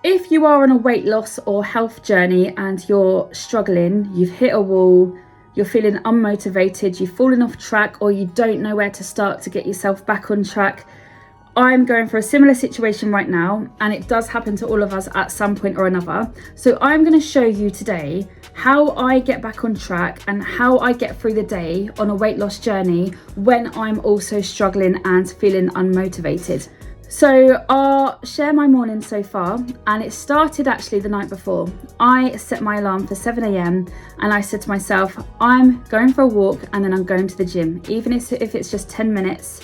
If you are on a weight loss or health journey and you're struggling, you've hit a wall, you're feeling unmotivated, you've fallen off track, or you don't know where to start to get yourself back on track, I'm going for a similar situation right now, and it does happen to all of us at some point or another. So I'm going to show you today how I get back on track and how I get through the day on a weight loss journey when I'm also struggling and feeling unmotivated. So I'll share my morning so far, and it started actually the night before. I set my alarm for 7 a.m. and I said to myself, I'm going for a walk and then I'm going to the gym, even if it's just 10 minutes.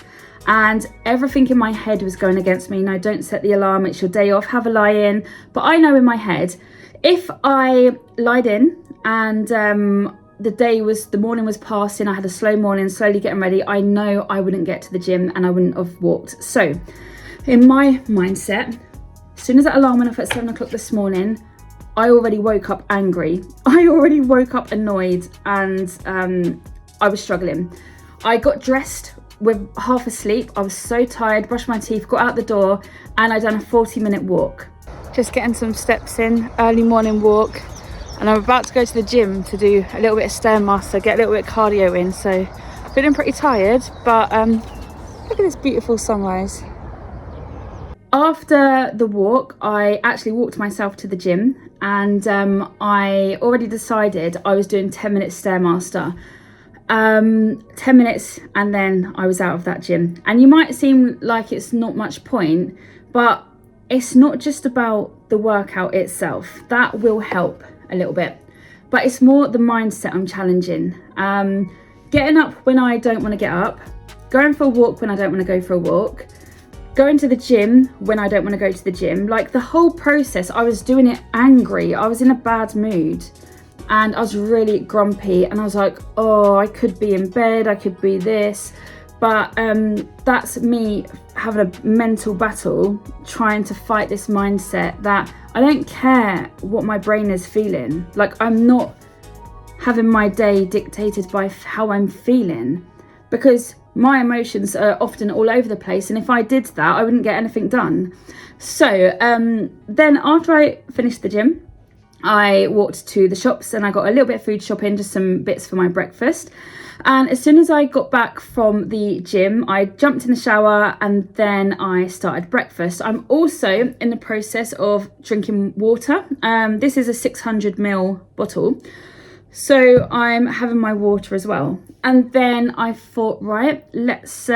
And everything in my head was going against me. No, don't set the alarm, it's your day off, have a lie in. But I know in my head, if I lied in and the morning was passing, I had a slow morning, slowly getting ready, I know I wouldn't get to the gym and I wouldn't have walked. So in my mindset, as soon as that alarm went off at 7 o'clock this morning, I already woke up angry. I already woke up annoyed, and I was struggling. I got dressed with half asleep. I was so tired, brushed my teeth, got out the door, and I done a 40-minute walk. Just getting some steps in, early morning walk. And I'm about to go to the gym to do a little bit of Stairmaster, get a little bit of cardio in. So feeling pretty tired, but look at this beautiful sunrise. After the walk, I actually walked myself to the gym, and I already decided I was doing 10 minutes Stairmaster. 10 minutes and then I was out of that gym. And you might seem like it's not much point, but it's not just about the workout itself. That will help a little bit, but it's more the mindset I'm challenging. Getting up when I don't want to get up, going for a walk when I don't want to go for a walk, going to the gym when I don't want to go to the gym. Like the whole process, I was doing it angry. I was in a bad mood and I was really grumpy, and I was like, oh, I could be in bed, I could be this. But that's me having a mental battle, trying to fight this mindset that I don't care what my brain is feeling. Like, I'm not having my day dictated by how I'm feeling, because my emotions are often all over the place, and if I did that, I wouldn't get anything done. So then after I finished the gym, I walked to the shops and I got a little bit of food shopping, just some bits for my breakfast. And as soon as I got back from the gym, I jumped in the shower and then I started breakfast. I'm also in the process of drinking water. This is a 600ml bottle. So I'm having my water as well. And then I thought, right, let's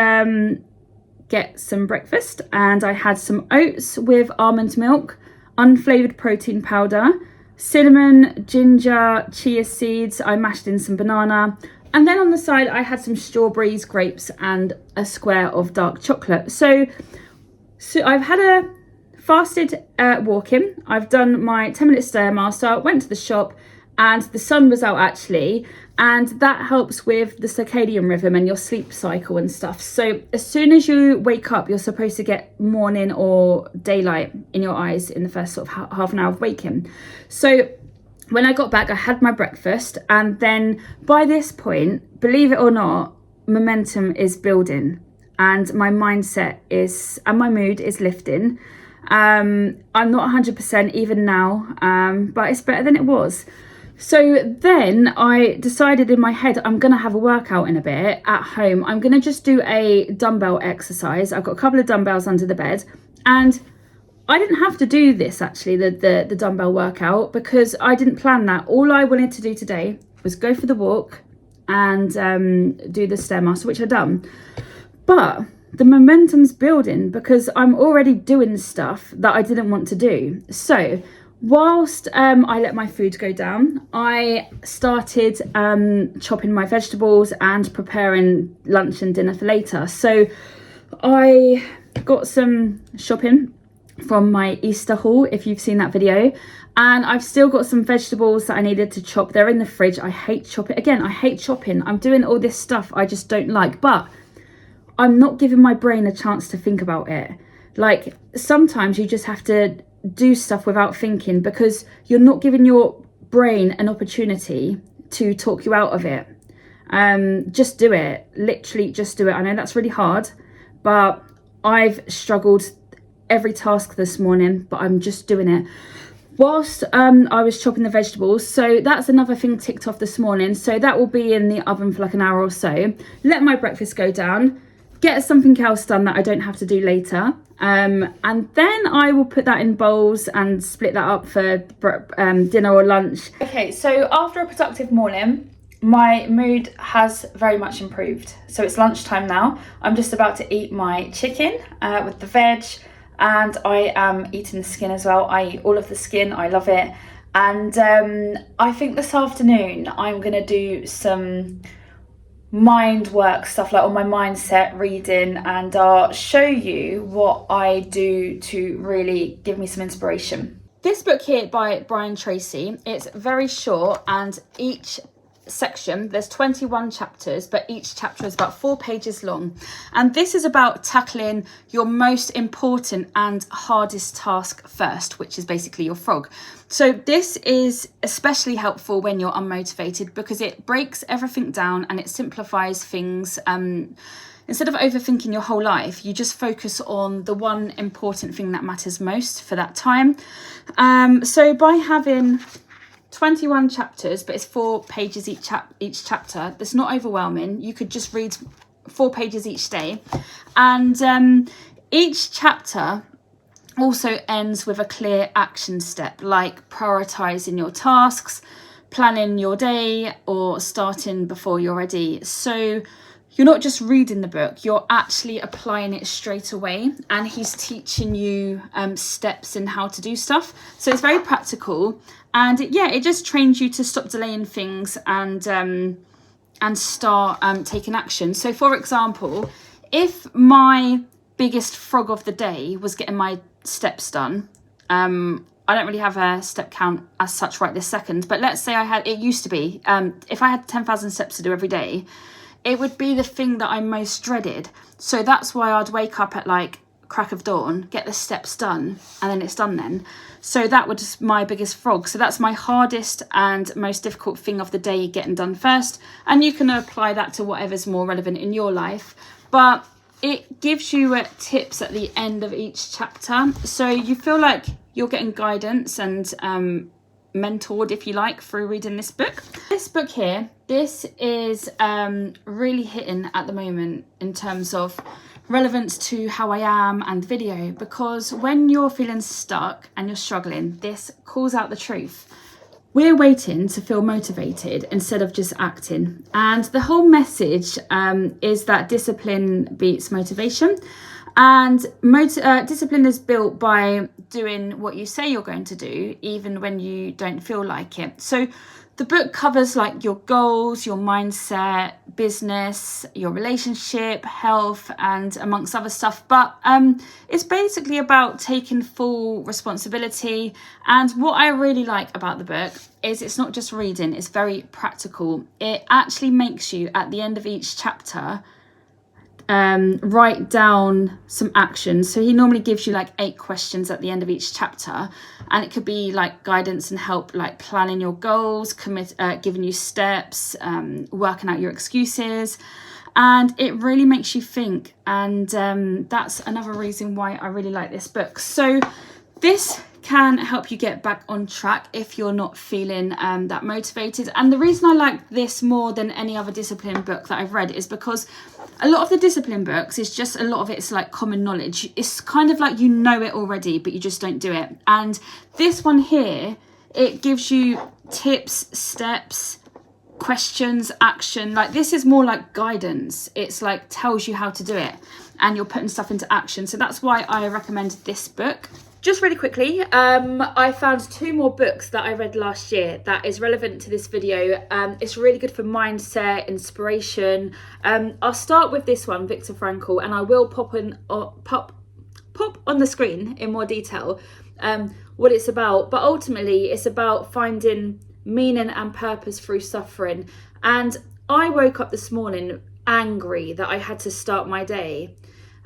get some breakfast. And I had some oats with almond milk, unflavoured protein powder, cinnamon, ginger, chia seeds. I mashed in some banana. And then on the side, I had some strawberries, grapes, and a square of dark chocolate. So I've had a fasted walk-in. I've done my 10-minute Stairmaster, went to the shop, and the sun was out actually, and that helps with the circadian rhythm and your sleep cycle and stuff. So as soon as you wake up, you're supposed to get morning or daylight in your eyes in the first sort of half an hour of waking. So when I got back, I had my breakfast, and then by this point, believe it or not, momentum is building, and my mindset is, and my mood is lifting. I'm not 100% even now, but it's better than it was. So then I decided in my head, I'm going to have a workout in a bit at home. I'm going to just do a dumbbell exercise. I've got a couple of dumbbells under the bed, and I didn't have to do this actually, the dumbbell workout, because I didn't plan that. All I wanted to do today was go for the walk and do the Stairmaster, which I've done. But the momentum's building because I'm already doing stuff that I didn't want to do. So whilst I let my food go down, I started chopping my vegetables and preparing lunch and dinner for later. So I got some shopping from my Easter haul, if you've seen that video, and I've still got some vegetables that I needed to chop. They're in the fridge. I hate chopping. Again, I hate chopping. I'm doing all this stuff I just don't like, but I'm not giving my brain a chance to think about it. Like, sometimes you just have to do stuff without thinking, because you're not giving your brain an opportunity to talk you out of it. Just do it. Literally just do it. I know that's really hard, but I've struggled every task this morning, but I'm just doing it whilst I was chopping the vegetables. So that's another thing ticked off this morning. So that will be in the oven for like an hour or so. Let my breakfast go down, get something else done that I don't have to do later. And then I will put that in bowls and split that up for dinner or lunch. Okay, so after a productive morning, my mood has very much improved. So it's lunchtime now. I'm just about to eat my chicken with the veg, and I am eating the skin as well. I eat all of the skin, I love it. And I think this afternoon I'm gonna do some mind work stuff, like on my mindset reading, and I'll show you what I do to really give me some inspiration. This book here by Brian Tracy, it's very short, and each section, there's 21 chapters, but each chapter is about 4 pages long, and this is about tackling your most important and hardest task first, which is basically your frog. So this is especially helpful when you're unmotivated, because it breaks everything down and it simplifies things. Instead of overthinking your whole life, you just focus on the one important thing that matters most for that time. So by having 21 chapters, but it's 4 pages each chapter, that's not overwhelming. You could just read 4 pages each day, and each chapter also ends with a clear action step, like prioritizing your tasks, planning your day, or starting before you're ready. So you're not just reading the book, you're actually applying it straight away, and he's teaching you steps in how to do stuff. So it's very practical, and it just trains you to stop delaying things and start taking action. So for example, if my biggest frog of the day was getting my steps done, I don't really have a step count as such right this second, but let's say it used to be, if I had 10,000 steps to do every day, it would be the thing that I most dreaded. So that's why I'd wake up at like crack of dawn, get the steps done, and then it's done then. So that was my biggest frog. So that's my hardest and most difficult thing of the day getting done first. And you can apply that to whatever's more relevant in your life. But it gives you tips at the end of each chapter. So you feel like you're getting guidance and mentored, if you like, through reading this book. This book here, this is really hitting at the moment in terms of relevance to how I am and video, because when you're feeling stuck and you're struggling, this calls out the truth. We're waiting to feel motivated instead of just acting. And the whole message is that discipline beats motivation. And discipline is built by doing what you say you're going to do, even when you don't feel like it. So the book covers like your goals, your mindset, business, your relationship, health, and amongst other stuff. But it's basically about taking full responsibility. And what I really like about the book is it's not just reading, it's very practical. It actually makes you, at the end of each chapter, write down some actions. So he normally gives you like 8 questions at the end of each chapter, and it could be like guidance and help, like planning your goals, giving you steps, working out your excuses, and it really makes you think. And that's another reason why I really like this book. So this can help you get back on track if you're not feeling that motivated. And the reason I like this more than any other discipline book that I've read is because a lot of the discipline books is just, a lot of it's like common knowledge. It's kind of like you know it already, but you just don't do it. And this one here, it gives you tips, steps, questions, action. Like this is more like guidance. It's like tells you how to do it, and you're putting stuff into action. So that's why I recommend this book. Just really quickly, I found 2 more books that I read last year that is relevant to this video. It's really good for mindset, inspiration. I'll start with this one, Viktor Frankl, and I will pop on the screen in more detail what it's about. But ultimately, it's about finding meaning and purpose through suffering. And I woke up this morning angry that I had to start my day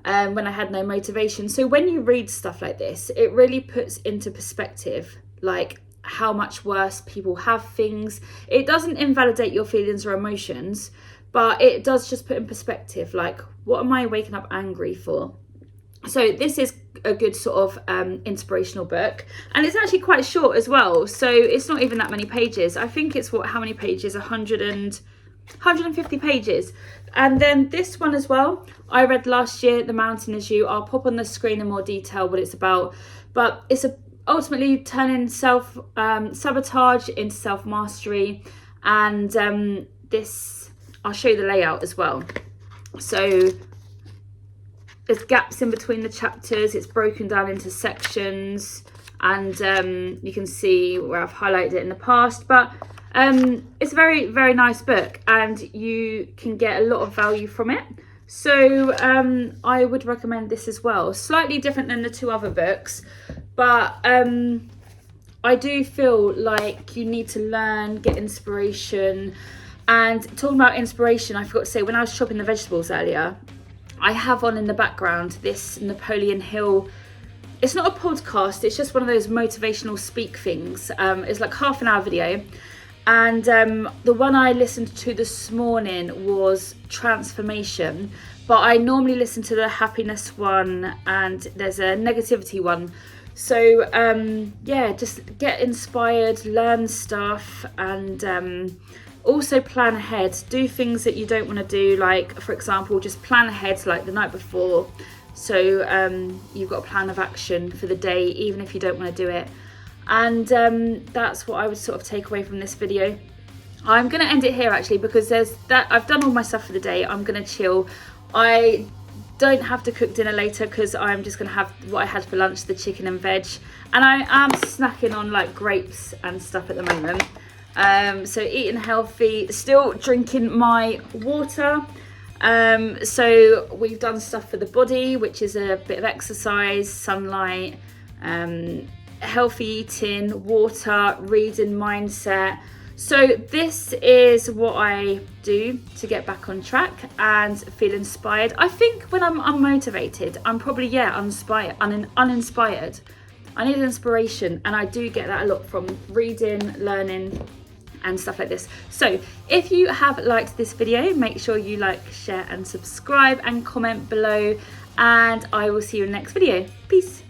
when I had no motivation. So when you read stuff like this, it really puts into perspective like how much worse people have things. It doesn't invalidate your feelings or emotions, but it does just put in perspective, like, what am I waking up angry for? So this is a good sort of inspirational book, and it's actually quite short as well, so it's not even that many pages. I think it's how many pages, 150 pages. And then this one as well, I read last year, The Mountain Is You. I'll pop on the screen in more detail what it's about, but it's ultimately turning self-sabotage into self-mastery. And this, I'll show you the layout as well. So there's gaps in between the chapters, it's broken down into sections, and you can see where I've highlighted it in the past, but it's a very, very nice book, and you can get a lot of value from it. So I would recommend this as well. Slightly different than the two other books, but I do feel like you need to learn, get inspiration. And talking about inspiration, I forgot to say, when I was chopping the vegetables earlier, I have on in the background this Napoleon Hill. It's not a podcast, it's just one of those motivational speak things. It's like half an hour video. And the one I listened to this morning was Transformation. But I normally listen to the happiness one, and there's a negativity one. So yeah, just get inspired, learn stuff, and also plan ahead. Do things that you don't want to do, like for example, just plan ahead like the night before, so you've got a plan of action for the day, even if you don't want to do it. And that's what I would sort of take away from this video. I'm going to end it here actually, because I've done all my stuff for the day. I'm going to chill. I don't have to cook dinner later because I'm just going to have what I had for lunch, the chicken and veg, and I am snacking on like grapes and stuff at the moment. So eating healthy, still drinking my water. So we've done stuff for the body, which is a bit of exercise, sunlight, healthy eating, water, reading, mindset. So this is what I do to get back on track and feel inspired. I think when I'm unmotivated, I'm probably, uninspired. I need inspiration, and I do get that a lot from reading, learning, and stuff like this. So if you have liked this video, make sure you like, share and subscribe and comment below, and I will see you in the next video. Peace.